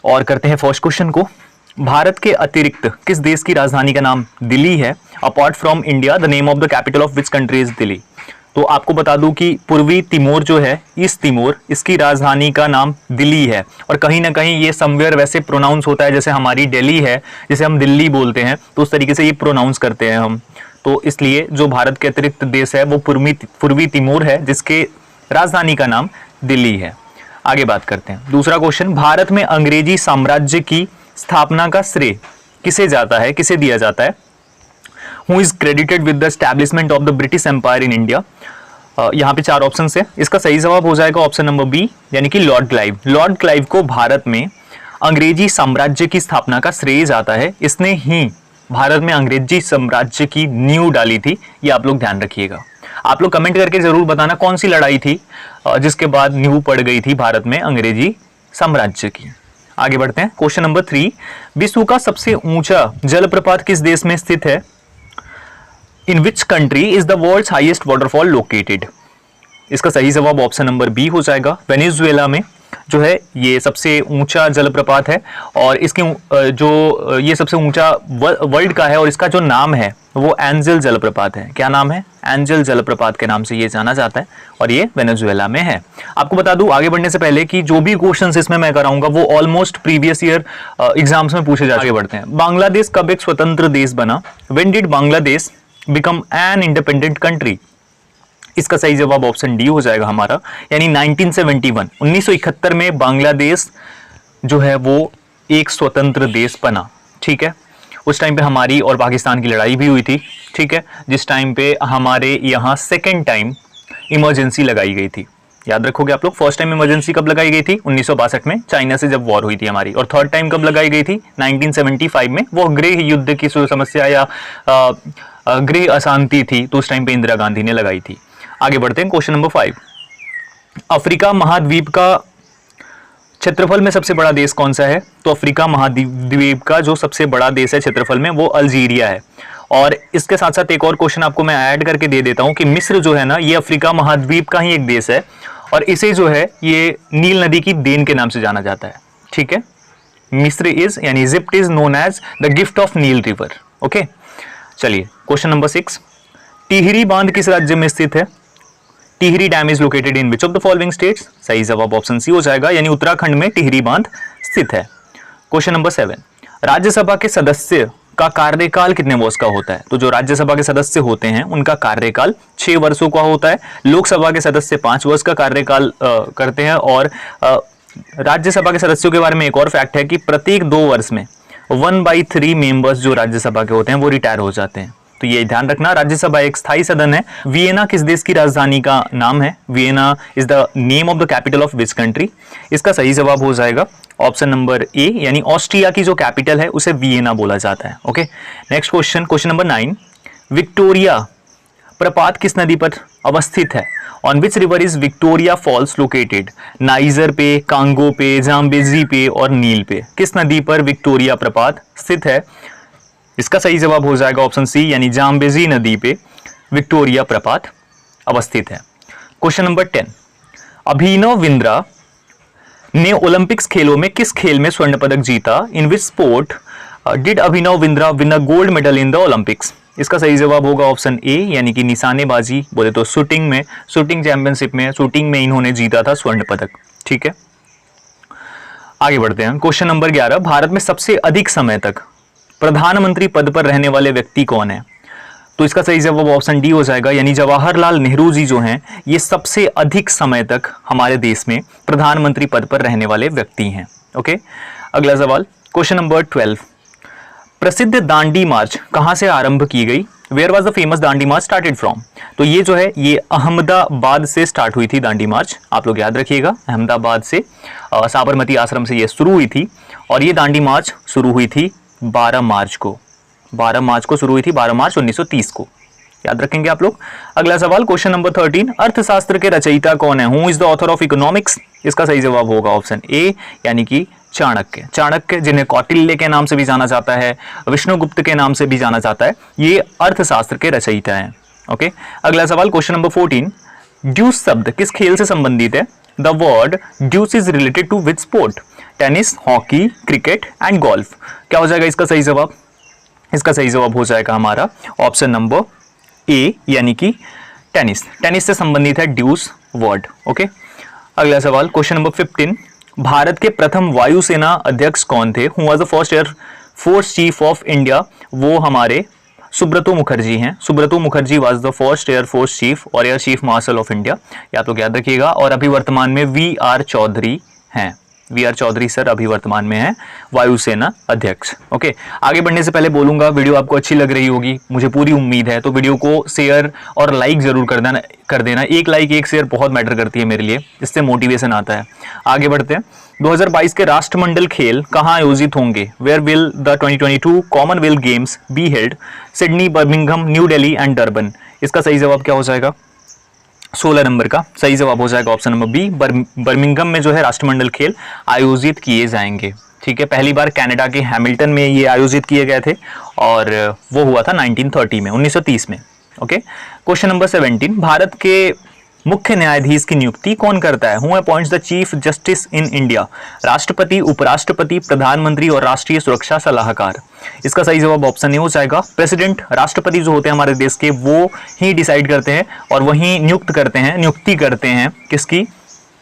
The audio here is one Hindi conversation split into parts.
और करते हैं फर्स्ट क्वेश्चन को। भारत के अतिरिक्त किस देश की राजधानी का नाम दिल्ली है? Apart from India the name of the capital of which country is Delhi? तो आपको बता दूं कि पूर्वी तिमोर जो है, ईस्ट तिमोर, इसकी राजधानी का नाम दिल्ली है। और कहीं ना कहीं ये समवेयर वैसे प्रोनाउंस होता है जैसे हमारी दिल्ली है, जिसे हम दिल्ली बोलते हैं, तो उस तरीके से ये प्रोनाउंस करते हैं हम। तो इसलिए जो भारत के अतिरिक्त देश है वो पूर्वी तिमोर है, जिसके राजधानी का नाम दिल्ली है। आगे बात करते हैं दूसरा क्वेश्चन। भारत में अंग्रेजी साम्राज्य की स्थापना का श्रेय किसे जाता है, किसे दिया जाता है? Who is credited with the establishment of the British Empire in India? यहाँ पे 4 ऑप्शन है। इसका सही जवाब हो जाएगा ऑप्शन नंबर बी, यानी कि लॉर्ड क्लाइव। लॉर्ड क्लाइव को भारत में अंग्रेजी साम्राज्य की स्थापना का श्रेय जाता है। इसने ही भारत में अंग्रेजी साम्राज्य की नींव डाली थी। ये आप लोग ध्यान रखिएगा। आप लोग कमेंट करके जरूर बताना कौन सी लड़ाई थी जिसके बाद नींव पड़ गई थी भारत में अंग्रेजी साम्राज्य की। आगे बढ़ते हैं क्वेश्चन नंबर 3। विश्व का सबसे ऊंचा जलप्रपात किस देश में स्थित है? In which country is the world's highest waterfall located? इसका सही जवाब ऑप्शन नंबर बी हो जाएगा। वेनेजुएला में जो है ये सबसे ऊंचा जलप्रपात है, और इसके जो ये सबसे ऊंचा वर्ल्ड का है, और इसका जो नाम है वो एंजल जलप्रपात है। क्या नाम है? एंजल जलप्रपात के नाम से ये जाना जाता है, और ये वेनेजुएला में है। आपको बता दूं आगे बढ़ने से पहले कि जो भी क्वेश्चंस इसमें मैं कराऊंगा वो ऑलमोस्ट प्रीवियस ईयर एग्जाम्स में पूछे जा। आगे बढ़ते हैं। बांग्लादेश कब एक स्वतंत्र देश बना? When did Bangladesh become an independent country? इसका सही जवाब ऑप्शन डी हो जाएगा हमारा, यानी 1971 1971 में बांग्लादेश जो है वो एक स्वतंत्र देश बना। ठीक है, उस टाइम पे हमारी और पाकिस्तान की लड़ाई भी हुई थी। ठीक है, जिस टाइम पे हमारे यहाँ सेकेंड टाइम इमरजेंसी लगाई गई थी। याद रखोगे आप लोग, फर्स्ट टाइम इमरजेंसी कब लगाई गई थी? 1962 में, चाइना से जब वॉर हुई थी हमारी। और थर्ड टाइम कब लगाई गई थी? 1975 में। वो गृह युद्ध की समस्या या गृह अशांति थी, तो उस टाइम पे इंदिरा गांधी ने लगाई थी। आगे बढ़ते हैं क्वेश्चन नंबर 5। अफ्रीका महाद्वीप का क्षेत्रफल में सबसे बड़ा देश कौन सा है? तो अफ्रीका महाद्वीप का जो सबसे बड़ा देश है क्षेत्रफल में, वो अल्जीरिया है। और इसके साथ साथ एक और क्वेश्चन आपको मैं ऐड करके दे देता हूं कि मिस्र जो है ना, ये अफ्रीका महाद्वीप का ही एक देश है, और इसे जो है ये नील नदी की देन के नाम से जाना जाता है। ठीक है, मिस्र इज यानी Egypt is known as the gift of Nile river. Okay, चलिए क्वेश्चन नंबर 6। टिहरी बांध किस राज्य में स्थित है? Tehri dam is located in which of the following states? सही जवाब ऑप्शन सी हो जाएगा, यानी उत्तराखंड में टिहरी बांध स्थित है। Question number 7। राज्यसभा के सदस्य का कार्यकाल कितने वर्ष का होता है? तो जो राज्यसभा के सदस्य होते हैं उनका कार्यकाल 6 वर्षों का होता है। लोकसभा के सदस्य 5 वर्ष का कार्यकाल करते हैं। और राज्यसभा के सदस्यों के बारे में एक और फैक्ट है कि प्रत्येक 2 वर्ष में 1/3 मेंबर्स जो राज्यसभा के होते हैं वो रिटायर हो जाते हैं। तो ये ध्यान रखना, राज्यसभा एक स्थायी सदन है। वियना किस देश की राजधानी का नाम है? Vienna is the name of the capital of which country? इसका सही जवाब हो जाएगा ऑप्शन नंबर ए, यानी ऑस्ट्रिया की जो कैपिटल है उसे वियना बोला जाता है। Okay, next question, question number 9। Victoria प्रपात किस नदी पर अवस्थित है? On which river is Victoria falls located? Niger पे, कांगो पे, जाम्बेजी पे और नील पे? किस नदी पर विक्टोरिया प्रपात स्थित है? इसका सही जवाब हो जाएगा ऑप्शन सी, यानी जाम्बेजी नदी पे विक्टोरिया प्रपात अवस्थित है। Question number 10। अभिनव बिंद्रा ने ओलंपिक्स खेलों में किस खेल में स्वर्ण पदक जीता? In which sport did Abhinav Bindra win a gold medal in the Olympics? इसका सही जवाब होगा ऑप्शन ए, यानी कि निशानेबाजी बोले तो शूटिंग में, शूटिंग चैंपियनशिप में, शूटिंग में इन्होंने जीता था स्वर्ण पदक। ठीक है, आगे बढ़ते हैं क्वेश्चन नंबर 11। भारत में सबसे अधिक समय तक प्रधानमंत्री पद पर रहने वाले व्यक्ति कौन है? तो इसका सही जवाब ऑप्शन डी हो जाएगा, यानी जवाहरलाल नेहरू जी जो हैं ये सबसे अधिक समय तक हमारे देश में प्रधानमंत्री पद पर रहने वाले व्यक्ति हैं। ओके, अगला सवाल, क्वेश्चन नंबर 12। प्रसिद्ध दांडी मार्च कहां से आरंभ की गई? Where was the famous Dandi march started from? तो ये जो है ये अहमदाबाद से स्टार्ट हुई थी दांडी मार्च। आप लोग याद रखिएगा, अहमदाबाद से साबरमती आश्रम से ये शुरू हुई थी, और ये दांडी मार्च शुरू हुई थी 12 मार्च को। 12 मार्च को शुरू हुई थी, 12 मार्च 1930 को। याद रखेंगे आप लोग। अगला सवाल, क्वेश्चन नंबर 13। अर्थशास्त्र के रचयिता कौन है? Who is the author of economics? इसका सही जवाब होगा ऑप्शन ए, यानी कि चाणक्य। चाणक्य, जिन्हें कौटिल्य के नाम से भी जाना जाता है, विष्णुगुप्त के नाम से भी जाना जाता है, ये अर्थशास्त्र के रचयिता हैं। ओके, अगला सवाल, क्वेश्चन नंबर 14। ड्यूस शब्द किस खेल से संबंधित है? The word deuce is related to which sport? Tennis, hockey, cricket and golf. क्या हो जाएगा इसका सही जवाब? इसका सही जवाब हो जाएगा हमारा ऑप्शन नंबर ए, यानी कि टेनिस। टेनिस से संबंधित है ड्यूस वर्ड। ओके, अगला सवाल, क्वेश्चन नंबर 15, भारत के प्रथम वायुसेना अध्यक्ष कौन थे? Who was the first air force chief of India? वो हमारे सुब्रतो मुखर्जी हैं। Subroto Mukherjee was the first air force chief और air chief marshal of India, या तो याद रखिएगा। और अभी वर्तमान में वी आर चौधरी हैं। वी आर चौधरी सर अभी वर्तमान में है वायुसेना अध्यक्ष। ओके, आगे बढ़ने से पहले बोलूंगा, वीडियो आपको अच्छी लग रही होगी, मुझे पूरी उम्मीद है, तो वीडियो को शेयर और लाइक जरूर कर देना। एक लाइक एक शेयर बहुत मैटर करती है मेरे लिए, इससे मोटिवेशन आता है। आगे बढ़ते हैं। 2022 के राष्ट्रमंडल खेल कहाँ आयोजित होंगे? Where will the 2022 Commonwealth games be held? Sydney, Birmingham, New Delhi and Durban. इसका सही जवाब क्या हो जाएगा? 16 नंबर का सही जवाब हो जाएगा ऑप्शन नंबर बी, बर्मिंघम में जो है राष्ट्रमंडल खेल आयोजित किए जाएंगे। ठीक है, पहली बार कनाडा के हैमिल्टन में ये आयोजित किए गए थे और वो हुआ था 1930 में, 1930 में। ओके, क्वेश्चन नंबर 17, भारत के मुख्य न्यायाधीश की नियुक्ति कौन करता है? Who appoints the chief justice in India? राष्ट्रपति, उपराष्ट्रपति, प्रधानमंत्री और राष्ट्रीय सुरक्षा सलाहकार। इसका सही जवाब ऑप्शन ए हो जाएगा प्रेसिडेंट। राष्ट्रपति जो होते हैं हमारे देश के, वो ही डिसाइड करते हैं और वही नियुक्ति करते हैं किसकी?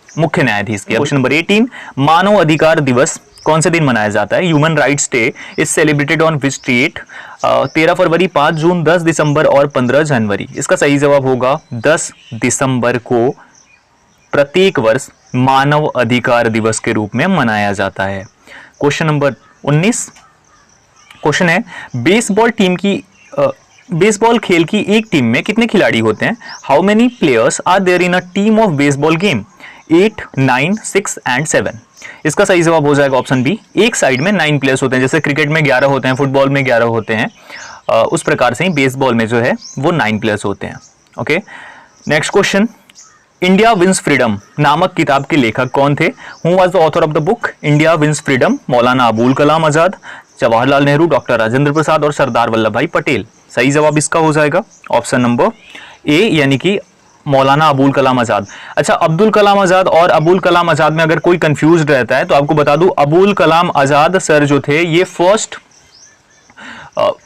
मुख्य न्यायाधीश की। क्वेश्चन नंबर 18, मानव अधिकार दिवस कौन से दिन मनाया जाता है? Human rights day is celebrated on which date? 13 फरवरी, 5 जून, 10 दिसंबर और 15 जनवरी। इसका सही जवाब होगा 10 दिसंबर को प्रत्येक वर्ष मानव अधिकार दिवस के रूप में मनाया जाता है। क्वेश्चन नंबर 19, क्वेश्चन है बेसबॉल खेल की एक टीम में कितने खिलाड़ी होते हैं? How many players are there in a team of baseball game? 8, 9, 6 and 7। इसका सही जवाब हो जाएगा ऑप्शन बी, एक साइड में 9 प्लेयर्स होते हैं। जैसे क्रिकेट में 11 होते हैं, फुटबॉल में 11 होते हैं, उस प्रकार से ही बेसबॉल में जो है वो 9 प्लेयर्स होते हैं। Okay, next question, India wins freedom नामक किताब के लेखक कौन थे? Who was the author of the book India wins freedom? Maulana Abul Kalam Azad, Jawaharlal Nehru, doctor Rajendra Prasad और सरदार वल्लभ भाई पटेल। सही जवाब इसका हो जाएगा ऑप्शन नंबर ए, यानी कि मौलाना अबुल कलाम आजाद। अच्छा, अब्दुल कलाम आजाद और अबुल कलाम आजाद में अगर कोई कंफ्यूज रहता है तो आपको बता दूं, अबुल कलाम आजाद सर जो थे ये फर्स्ट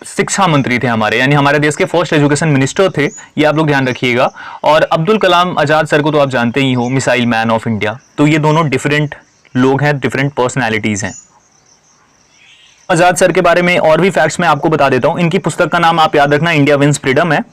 शिक्षा मंत्री थे हमारे, यानी हमारे देश के फर्स्ट एजुकेशन मिनिस्टर थे, ये आप लोग ध्यान रखिएगा। और अब्दुल कलाम आजाद सर को तो आप जानते ही हो, मिसाइल मैन ऑफ इंडिया। तो ये दोनों डिफरेंट लोग हैं, डिफरेंट पर्सनैलिटीज हैं। आजाद सर के बारे में और भी फैक्ट्स मैं आपको बता देता हूं। इनकी पुस्तक का नाम आप याद रखना, इंडिया विंस फ्रीडम है।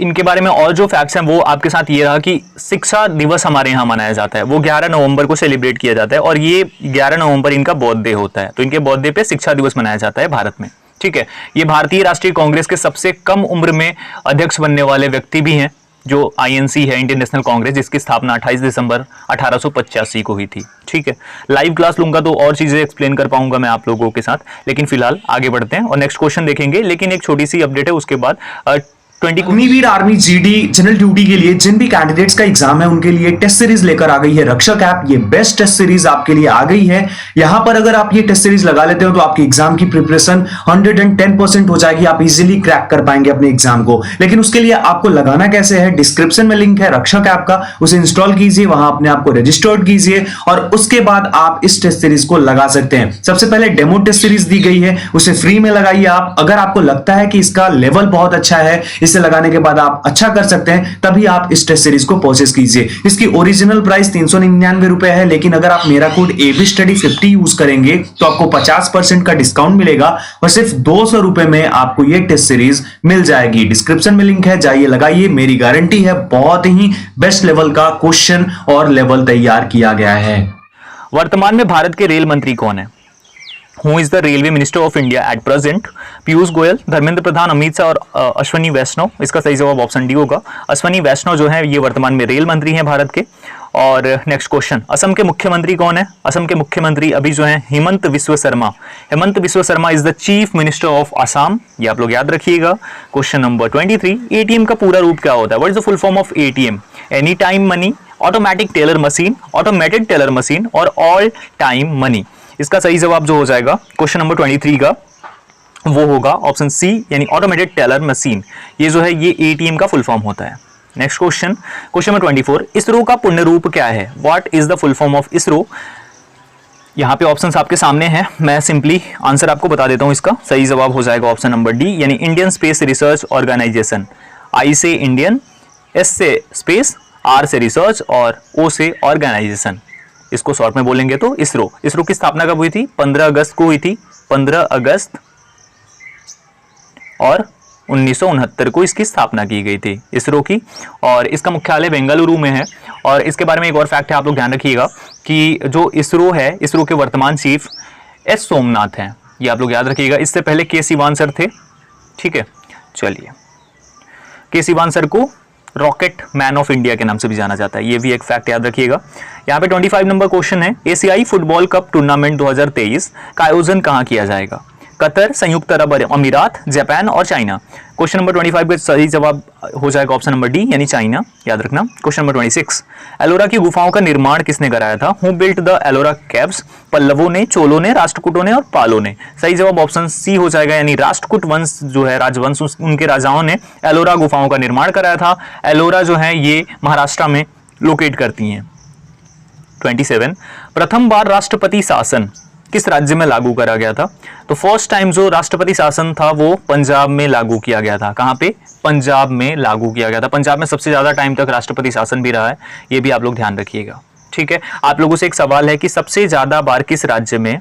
इनके बारे में और जो फैक्ट्स हैं वो आपके साथ ये रहा कि शिक्षा दिवस हमारे यहाँ मनाया जाता है, वो 11 नवंबर को सेलिब्रेट किया जाता है और ये 11 नवंबर इनका बर्थडे होता है, तो इनके बर्थडे पे शिक्षा दिवस मनाया जाता है भारत में। ठीक है, ये भारतीय राष्ट्रीय कांग्रेस के सबसे कम उम्र में अध्यक्ष बनने वाले व्यक्ति भी हैं, जो आईएनसी है, इंडियन नेशनल कांग्रेस, जिसकी स्थापना 28 दिसंबर 1885 को हुई थी। ठीक है, लाइव क्लास लूंगा तो और चीजें एक्सप्लेन कर पाऊंगा मैं आप लोगों के साथ, लेकिन फिलहाल आगे बढ़ते हैं और नेक्स्ट क्वेश्चन देखेंगे। लेकिन एक छोटी सी अपडेट है, उसके बाद Agniveer army GD general duty के लिए जिन भी कैंडिडेट्स का एग्जाम है उनके लिए टेस्ट सीरीज लेकर आ गई है रक्षक ऐप। ये बेस्ट टेस्ट सीरीज आपके लिए आ गई है। यहां पर अगर आप ये टेस्ट सीरीज लगा लेते हो तो आपकी एग्जाम की प्रिपरेशन 110% हो जाएगी, आप इजीली क्रैक कर पाएंगे अपने एग्जाम को। लेकिन उसके लिए आपको लगाना कैसे है? डिस्क्रिप्शन में लिंक है रक्षक ऐप का, उसे इंस्टॉल कीजिए, वहां अपने आप को रजिस्टर्ड कीजिए और उसके बाद आप इस टेस्ट सीरीज को लगा सकते हैं। सबसे पहले डेमो टेस्ट सीरीज दी गई है, उसे फ्री में लगाइए आप। अगर आपको लगता है कि इसका लेवल बहुत अच्छा है, इसे लगाने के बाद आप अच्छा कर सकते हैं, तभी आप इस टेस्ट सीरीज को परचेस कीजिए। इसकी ओरिजिनल प्राइस 399 रुपए है, लेकिन अगर आप मेरा कोड ABStudy50 यूज करेंगे तो आपको 50% का डिस्काउंट मिलेगा और सिर्फ 200 रुपए में आपको ये टेस्ट सीरीज मिल जाएगी। डिस्क्रिप्शन में लिंक है, जाइए लगाइए। मेरी गारंटी है बहुत ही बेस्ट लेवल का क्वेश्चन और लेवल तैयार किया गया है। वर्तमान में भारत के रेल मंत्री कौन है? Who is the railway minister of India at present? Piyush Goyal, Dharmendra Pradhan, Amit Shah और अश्वनी वैष्णव। इसका सही जवाब ऑप्शन डी होगा। अश्वनी वैष्णव जो है ये वर्तमान में रेल मंत्री हैं भारत के। और नेक्स्ट क्वेश्चन, असम के मुख्यमंत्री कौन है? असम के मुख्यमंत्री अभी जो है Hemant Biswa Sharma. Hemant Biswa Sharma is the chief minister of Assam, ये आप लोग याद रखिएगा। क्वेश्चन नंबर 23, एटीएम का पूरा रूप क्या होता है? What is the full form of ATM? Any time money, automatic teller machine, automated teller machine और ऑल टाइम मनी। इसका सही जवाब जो हो जाएगा क्वेश्चन नंबर 23 का वो होगा ऑप्शन सी, यानी ऑटोमेटेड टेलर मशीन। ये जो है ये एटीएम का फुल फॉर्म होता है। Next question, question number 24, ISRO का पूर्ण रूप क्या है? What is the full form of ISRO? यहाँ पे ऑप्शंस आपके सामने हैं, मैं सिंपली आंसर आपको बता देता हूँ। इसका सही जवाब हो जाएगा ऑप्शन नंबर डी, यानी इंडियन स्पेस रिसर्च ऑर्गेनाइजेशन। आई से इंडियन, एस से स्पेस, आर से रिसर्च और ओ से ऑर्गेनाइजेशन। इसको शॉर्ट में बोलेंगे तो इसरो। इसरो की स्थापना कब हुई थी? 15 अगस्त को हुई थी, 15 अगस्त और 1969 को इसकी स्थापना की गई थी इसरो की। और इसका मुख्यालय बेंगलुरु में है। और इसके बारे में एक और फैक्ट है, आप लोग ध्यान रखिएगा कि जो इसरो है, इसरो के वर्तमान चीफ एस सोमनाथ हैं, ये आप लोग याद रखिएगा। इससे पहले के सिवान सर थे, ठीक है। चलिए, के सिवान सर को रॉकेट मैन ऑफ इंडिया के नाम से भी जाना जाता है, ये भी एक फैक्ट याद रखिएगा। यहाँ पे 25 नंबर क्वेश्चन है, एशियाई फुटबॉल कप टूर्नामेंट 2023 का आयोजन कहाँ किया जाएगा? कतर, संयुक्त अरब अमीरात, जापान और चाइना। क्वेश्चन नंबर 25 का सही जवाब हो जाएगा ऑप्शन नंबर डी, यानी चाइना, याद रखना। क्वेश्चन नंबर 26, एलोरा की गुफाओं का निर्माण किसने कराया था? Who built the Ellora caves? पल्लवों ने, चोलों ने, राष्ट्रकूटों ने और पालों ने। सही जवाब ऑप्शन सी हो जाएगा, यानी राष्ट्रकूट वंश जो है, राजवंश, उनके राजाओं ने एलोरा गुफाओं का निर्माण कराया था। एलोरा जो है ये महाराष्ट्र में लोकेट करती हैं। 27, प्रथम बार राष्ट्रपति शासन किस राज्य में लागू करा गया था? तो फर्स्ट टाइम जो राष्ट्रपति शासन था वो पंजाब में लागू किया गया था। कहां पे? पंजाब में लागू किया गया था। पंजाब में सबसे ज्यादा टाइम तक राष्ट्रपति शासन भी रहा है, ये भी आप लोग ध्यान रखिएगा, ठीक है। आप लोगों से एक सवाल है कि सबसे ज्यादा बार किस राज्य में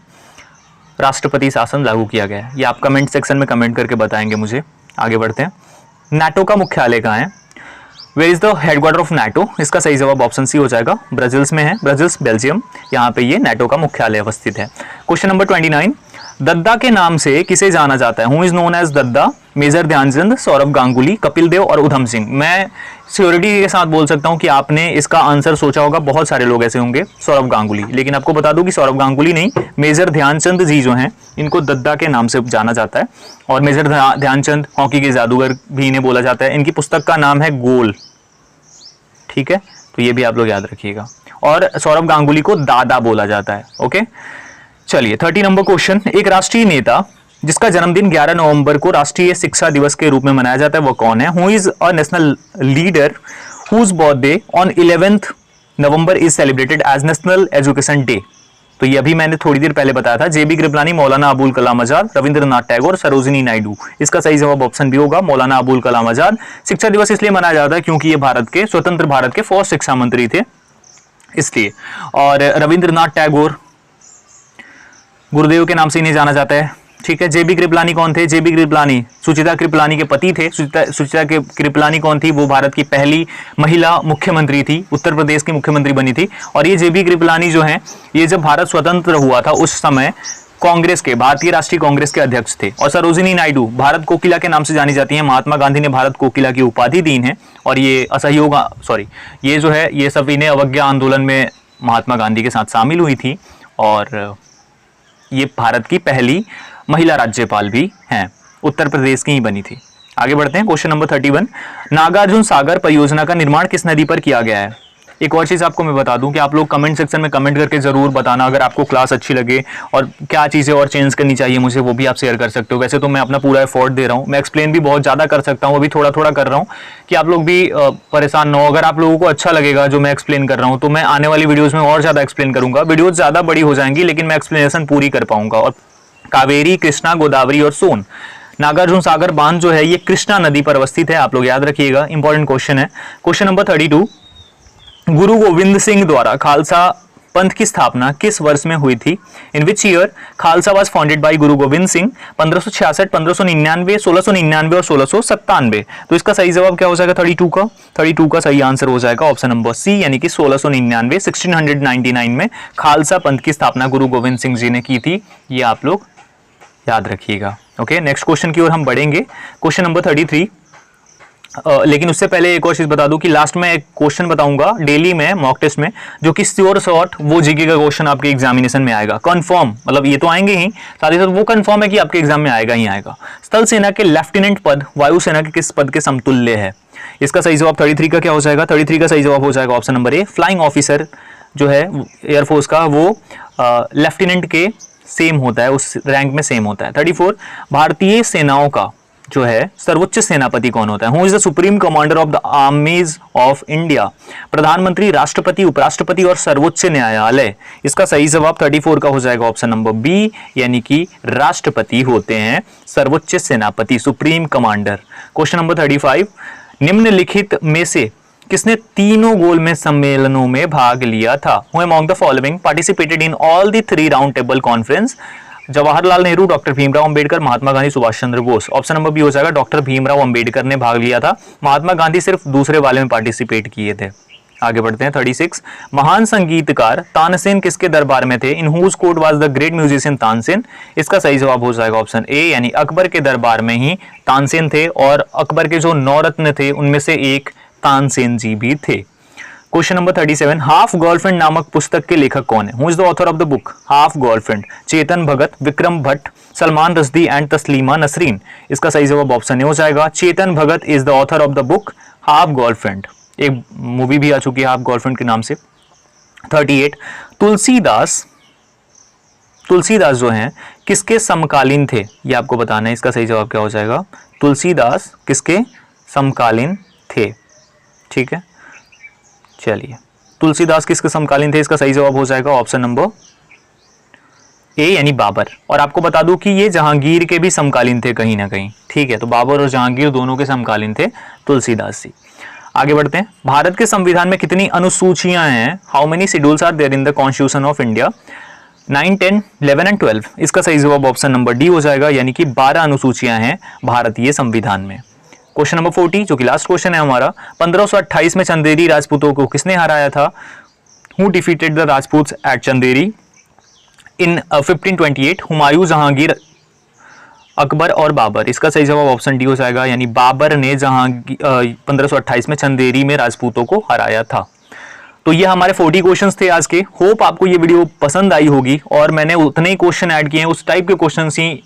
राष्ट्रपति शासन लागू किया गया है? ये आप कमेंट सेक्शन में कमेंट करके बताएंगे मुझे। आगे बढ़ते हैं, नाटो का मुख्यालय कहाँ है? Where is the headquarter of NATO? इसका सही जवाब ऑप्शन सी हो जाएगा, ब्रजिल्स में है, ब्रजिल्स बेल्जियम, यहाँ पे ये नाटो का मुख्यालय अवस्थित है। क्वेश्चन नंबर 29, दद्दा के नाम से किसे जाना जाता है? Who is known as Dadda? Major Dhyan Chand, Sourav Ganguly, Kapil Dev और उधम सिंह। मैं श्योरिटी के साथ बोल सकता हूं कि आपने इसका आंसर सोचा होगा, बहुत सारे लोग ऐसे होंगे, सौरभ गांगुली। लेकिन आपको बता दूं कि सौरभ गांगुली नहीं, मेजर ध्यानचंद जी जो हैं इनको दद्दा के नाम से जाना जाता है। और मेजर ध्यानचंद हॉकी के जादूगर भी इन्हें बोला जाता है। इनकी पुस्तक का नाम है गोल, ठीक है, तो ये भी आप लोग याद रखिएगा। और सौरभ गांगुली को दादा बोला जाता है, ओके। चलिए 30 नंबर क्वेश्चन, एक राष्ट्रीय नेता जिसका जन्मदिन 11 नवंबर को राष्ट्रीय शिक्षा दिवस के रूप में मनाया जाता है वो कौन है? Who is a national leader whose birthday on 11th November is celebrated as national education day? तो ये अभी मैंने थोड़ी देर पहले बताया था, जेबी कृपलानी, मौलाना अबुल कलाम आजाद, रविंद्रनाथ टैगोर, सरोजिनी नायडू। इसका सही जवाब ऑप्शन भी होगा, मौलाना अबुल कलाम आजाद। शिक्षा दिवस इसलिए मनाया जाता है क्योंकि ये भारत के, स्वतंत्र भारत के फर्स्ट शिक्षा मंत्री थे, इसलिए। और रविंद्रनाथ टैगोर, गुरुदेव के नाम से इन्हें जाना जाता है, ठीक है। जेबी कृपलानी कौन थे? जेबी कृपलानी सुचिता कृपलानी के पति थे। सुचिता कृपलानी कौन थी? वो भारत की पहली महिला मुख्यमंत्री थी, उत्तर प्रदेश की मुख्यमंत्री बनी थी। और ये जेबी कृपलानी जो हैं, ये जब भारत स्वतंत्र हुआ था उस समय कांग्रेस के, भारतीय राष्ट्रीय कांग्रेस के अध्यक्ष थे। और सरोजिनी नायडू भारत कोकिला के नाम से जानी जाती हैं। महात्मा गांधी ने भारत कोकिला की उपाधि दी है। और ये असहयोग, सॉरी, ये जो है ये सब इन्हें अवज्ञा आंदोलन में महात्मा गांधी के साथ शामिल हुई थी। और ये भारत की पहली महिला राज्यपाल भी हैं, उत्तर प्रदेश की ही बनी थी। आगे बढ़ते हैं, क्वेश्चन नंबर 31, नागार्जुन सागर परियोजना का निर्माण किस नदी पर किया गया है? एक और चीज़ आपको मैं बता दूं कि आप लोग कमेंट सेक्शन में कमेंट करके जरूर बताना अगर आपको क्लास अच्छी लगे, और क्या चीज़ें और चेंज करनी चाहिए मुझे, वो भी आप शेयर कर सकते हो। वैसे तो मैं अपना पूरा एफर्ट दे रहा हूँ, मैं एक्सप्लेन भी बहुत ज़्यादा कर सकता हूँ, अभी थोड़ा थोड़ा कर रहा हूँ कि आप लोग भी परेशान ना हो। अगर आप लोगों को अच्छा लगेगा जो मैं एक्सप्लेन कर रहा हूँ तो मैं आने वाली वीडियोज़ में और ज़्यादा एक्सप्लेन करूँगा। वीडियोज़ ज़्यादा बड़ी हो जाएंगी लेकिन मैं एक्सप्लेनेशन पूरी कर पाऊंगा। और कावेरी, कृष्णा, गोदावरी और सोन, नागार्जुन सागर बांध जो है ये कृष्णा नदी पर अवस्थित है, आप लोग याद रखिएगा, इंपॉर्टेंट क्वेश्चन है। क्वेश्चन नंबर 32, गुरु गोविंद सिंह द्वारा खालसा पंथ की स्थापना किस वर्ष में हुई थी? In which year Khalsa was founded by Guru Gobind Singh? 1566, 1599, 1699 और 1697। तो इसका सही जवाब क्या हो जाएगा? 32 का सही आंसर हो जाएगा ऑप्शन नंबर सी, यानी कि 1699, 1699 में खालसा पंथ की स्थापना गुरु गोविंद सिंह जी ने की थी। ये आप लोग याद रखिएगा, ओके। नेक्स्ट क्वेश्चन की ओर हम बढ़ेंगे, क्वेश्चन नंबर 33। लेकिन उससे पहले एक और चीज बता दूं कि लास्ट में एक क्वेश्चन बताऊंगा डेली में मॉक टेस्ट में, जो कि श्योर शॉर्ट वो जीके का क्वेश्चन आपके एग्जामिनेशन में आएगा, कंफर्म, मतलब ये तो आएंगे ही, साथ ही साथ वो कंफर्म है कि आपके एग्जाम में आएगा ही आएगा। स्थल सेना के लेफ्टिनेंट पद वायुसेना के किस पद के समतुल्य है? इसका सही जवाब 33 का क्या हो जाएगा? 33 का सही जवाब हो जाएगा option number A, flying officer जो है एयरफोर्स का वो लेफ्टिनेंट के सेम होता है, उस रैंक में सेम होता है। 34, भारतीय सेनाओं का जो है सर्वोच्च सेनापति कौन होता है? Who is the supreme commander of the armies of India? प्रधानमंत्री, राष्ट्रपति, उपराष्ट्रपति और सर्वोच्च न्यायालय। इसका सही जवाब 34 का हो जाएगा ऑप्शन नंबर बी, यानी कि राष्ट्रपति होते हैं सर्वोच्च सेनापति, सुप्रीम कमांडर। क्वेश्चन नंबर 35, निम्नलिखित में से किसने तीनों गोलमेज सम्मेलनों में भाग लिया था? Who among the following participated in all the 3 round table conference? Jawaharlal Nehru, doctor Bhimrao Ambedkar, Mahatma Gandhi, Subhash Chandra Bose. Option number B हो जाएगा डॉक्टर भीमराव अंबेडकर ने भाग लिया था, महात्मा गांधी सिर्फ दूसरे वाले में पार्टिसिपेट किए थे। आगे बढ़ते हैं 36, महान संगीतकार तानसेन किसके दरबार में थे? In whose court was the great musician Tansen? इसका सही जवाब हो जाएगा ऑप्शन ए, यानी अकबर के दरबार में ही तानसेन थे, और अकबर के जो 9 रत्न थे उनमें से एक तानसेन जी भी थे। क्वेश्चन नंबर 37, हाफ गर्लफ्रेंड नामक पुस्तक के लेखक कौन है? Who is the author of the book Half Girlfriend? Chetan Bhagat, Vikram Bhatt, Salman Rushdie and Taslima Nasreen. इसका सही जवाब ऑप्शन ए हो जाएगा, Chetan Bhagat is the author of the book Half Girlfriend. एक मूवी भी आ चुकी है हाफ गर्लफ्रेंड के नाम से। 38, तुलसीदास जो हैं किसके समकालीन थे? ये आपको बताना है। इसका सही जवाब क्या हो जाएगा? तुलसीदास किसके समकालीन थे? ठीक है, चलिए, तुलसीदास किसके समकालीन थे? इसका सही जवाब हो जाएगा ऑप्शन नंबर ए, यानी बाबर। और आपको बता दूं कि ये जहांगीर के भी समकालीन थे कहीं ना कहीं। ठीक है, तो बाबर और जहांगीर दोनों के समकालीन थे तुलसीदास जी। आगे बढ़ते हैं, भारत के संविधान में कितनी अनुसूचियां हैं? How many schedules are there in the constitution of India? 9, 10, 11 and 12। इसका सही जवाब ऑप्शन नंबर डी हो जाएगा, यानी कि 12 अनुसूचियां हैं भारतीय संविधान में। क्वेश्चन नंबर 40, जो कि लास्ट क्वेश्चन है हमारा, 1528 में चंदेरी राजपूतों को किसने हराया था? Who defeated the Rajputs at Chanderi? In 1528 Humayun, Jahangir, Akbar और बाबर। इसका सही जवाब ऑप्शन डी हो जाएगा, यानी बाबर ने 1528 में चंदेरी में राजपूतों को हराया था। तो ये हमारे 40 क्वेश्चंस थे आज के। होप आपको ये वीडियो पसंद आई होगी, और मैंने उतने ही क्वेश्चन ऐड किए हैं, उस टाइप के क्वेश्चन ही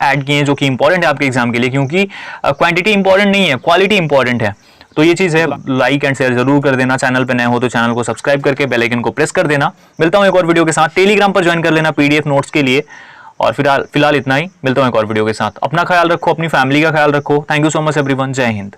ऐड किए हैं जो कि इंपॉर्टेंट है आपके एग्जाम के लिए, क्योंकि क्वांटिटी इंपॉर्टेंट नहीं है, क्वालिटी इंपॉर्टेंट है। तो ये चीज़ है, लाइक एंड शेयर जरूर कर देना। चैनल पे नए हो तो चैनल को सब्सक्राइब करके बेल आइकन को प्रेस कर देना। मिलता हूँ एक और वीडियो के साथ। टेलीग्राम पर ज्वाइन कर लेना PDF नोट्स के लिए। और फिलहाल इतना ही, मिलता हूँ एक और वीडियो के साथ। अपना ख्याल रखो, अपनी फैमिली का ख्याल रखो। Thank you so much everyone. जय हिंद।